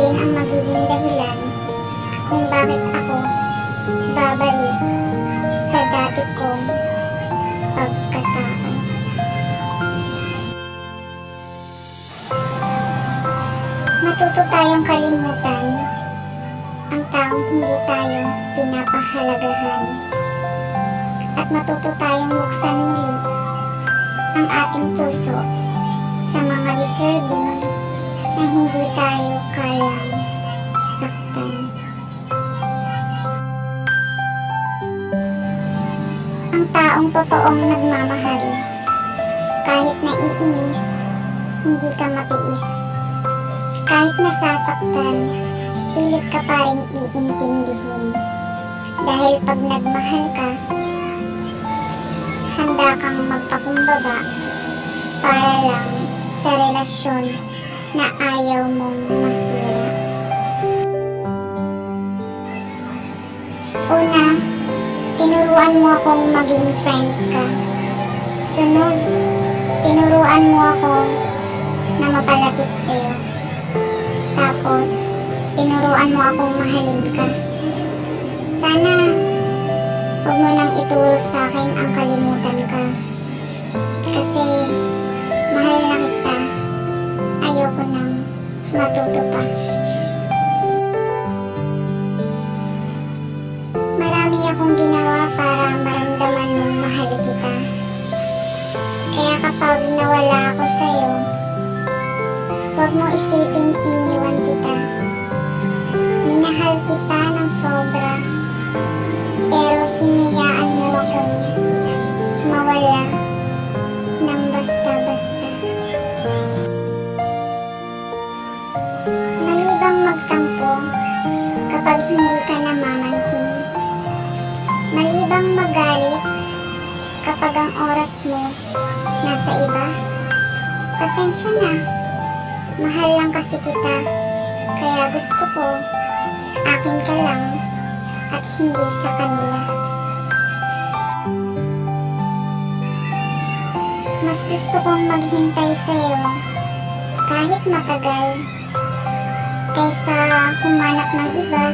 din ang magiging dahilan kung bakit ako babalik sa dati kong pagkatao. Matuto tayong kalimutan ang taong hindi tayo pinapahalagahan, at matuto tayong buksan muli ang ating puso sa mga deserving na hindi tayo kayang saktan. Ang taong totoong nagmamahal, kahit naiinis, hindi ka matiis. Kahit nasasaktan, pilit ka pa rin iintindihin. Dahil pag nagmahal ka, handa kang magpakumbaba para lang sa relasyon na ayaw mong masira. Una, tinuruan mo akong maging friend ka. Sunod, tinuruan mo ako na mapalapit sa'yo. Tapos, tinuruan mo akong mahalin ka. Sana, huwag mo nang ituro sa akin ang kalimutan ka. Kasi, mahal na kita. Ayoko nang matuto pa. Marami akong ginawa para maramdaman mong mahal kita. Kaya kapag nawala ako sa'yo, huwag mo isiping iniwan kita. Minahal kita ng sobra, pero hinayaan mo akong mawala ng basta-basta. Mali bang magtampo kapag hindi ka namamansin? Mali bang magalit kapag ang oras mo nasa iba? Pasensya na. Mahal lang kasi kita, kaya gusto ko akin ka lang at hindi sa kanila. Mas gusto kong maghintay sa'yo kahit matagal kaysa humanap ng iba.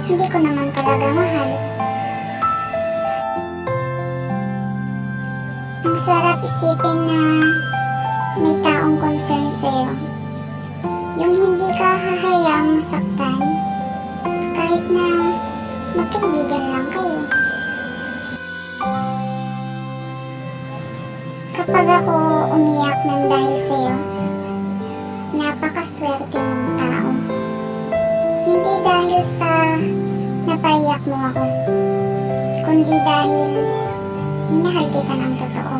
Hindi ko naman talaga mahal. Ang sarap isipin na may taong concern sa'yo. Yung hindi ka hahayaang masaktan kahit na magkaibigan lang kayo. Kapag ako umiyak ng dahil sa'yo, napakaswerte mong tao. Hindi dahil sa napaiyak mo ako, kundi dahil minahal kita ng totoo.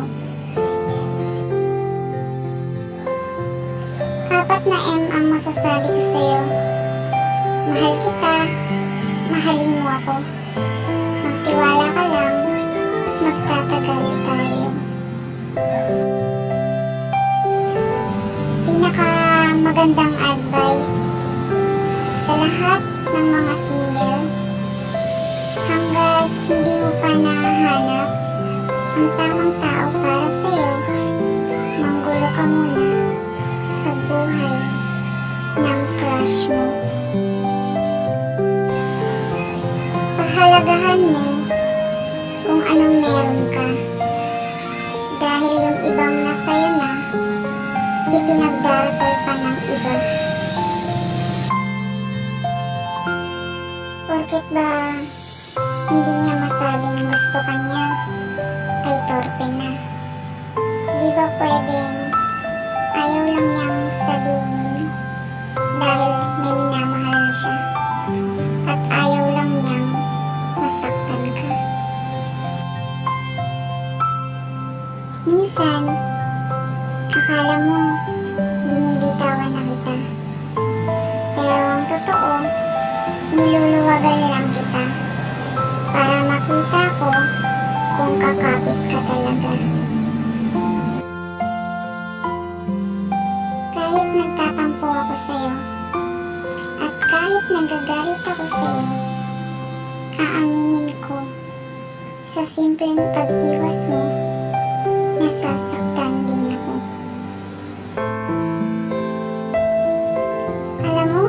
4 na M ang masasabi ko sa'yo. Mahal kita, mahalin mo ako. Magtiwala ka lang, magtatagal tayo. Pinakamagandang advice sa lahat ng mga single, hanggat hindi mo pa nahanap ang tamang tao para sa'yo, manggulo ka muna sa buhay ng crush mo. Pahalagahan mo kung anong meron ka, dahil yung ibang nasa'yo na, ipinagdarasal pa ng iba. Porket ba hindi niya masabing gusto ka niya, ay torpe na? Di ba pwedeng ayaw lang niyang sabihin dahil may minamahal na siya, at ayaw lang niyang masaktan ka? Minsan, akala mo binibitawan na kita, pero ang totoo, niluluwagan lang kita para makita ko kung kakapit ka talaga. Kahit nagtatampo ako sa'yo, at kahit nagagalit ako sa'yo, aaminin ko, sa simpleng pag-iwas mo, nasasaktan din ako. Alam mo,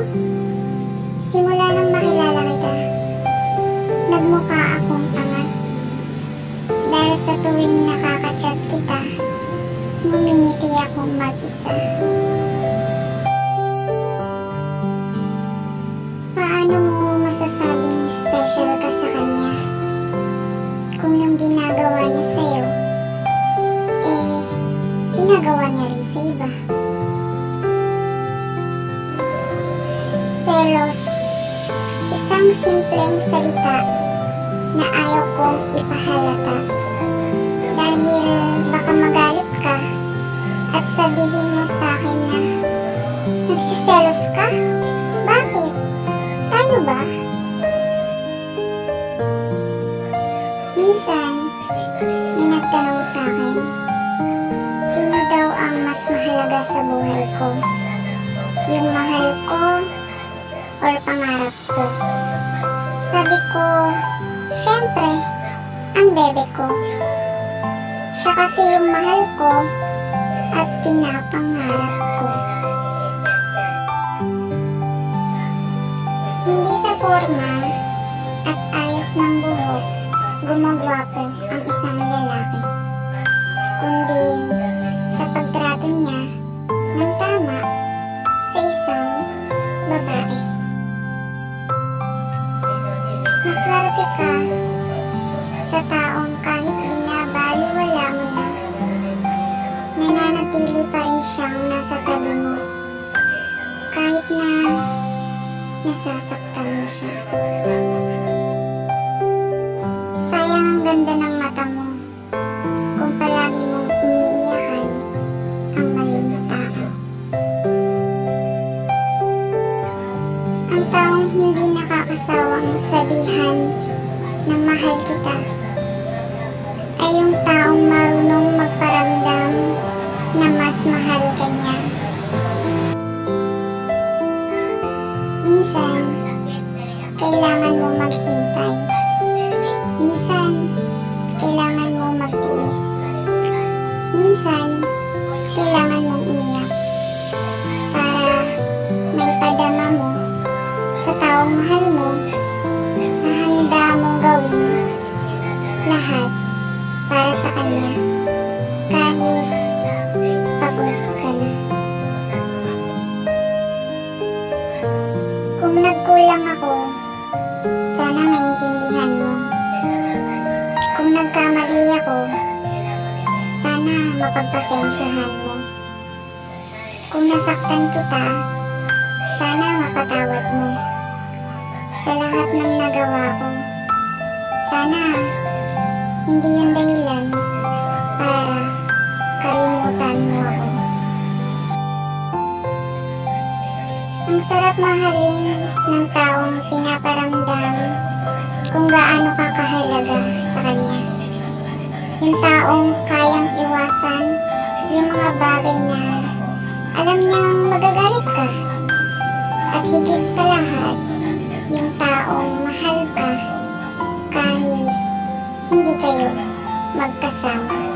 special ka sa kanya. Kung yung ginagawa niya sa'yo, ginagawa niya rin sa iba. Selos, isang simpleng salita na ayaw kong ipahalata. Dahil baka magalit ka at sabihin mo sa akin na nagsiselos ka? Bakit? Tayo ba? Minsan, may nagtanong sa akin, sino daw ang mas mahalaga sa buhay ko? Yung mahal ko or pangarap ko? Sabi ko, syempre, ang bebe ko. Siya kasi yung mahal ko at pinapangarap ko. Hindi sa forma at ayos ng buhok gumagwapo ang isang lalaki, kundi sa pagtrato niya ng tama sa isang babae. Maswerte ka sa taong kahit binabaliwala mo na, nananatili pa rin siyang nasa tabi mo kahit na nasasaktan mo siya. Sayang ang ganda ng mata mo kung palagi mong iniiyakan ang maling tao. Ang taong hindi nakakasawang sabihan na mahal kita ay yung taong marunong magparamdam na mas mahal ka niya. Minsan, kailangan mo maghintay. Minsan, kailangan mo magtiis. Minsan, kailangan mong umiyak para maipadama mo sa taong mahal mo na handa mong gawin lahat para sa kanya kahit pagod ka na. Kung nagkulang ako, sana maintindihan mo. Kung nagkamali ako, sana mapagpasensyahan mo. Kung nasaktan kita, sana mapatawad mo. Sa lahat ng nagawa ko, sana hindi yung dahilan para kalimutan mo ako. Ang sarap mahalin ng taong pinaparamdam kung gaano ka kahalaga sa kanya. Yung taong kayang iwasan yung mga bagay na alam niyang magagalit ka. At higit sa lahat, yung taong mahal ka kahit hindi kayo magkasama.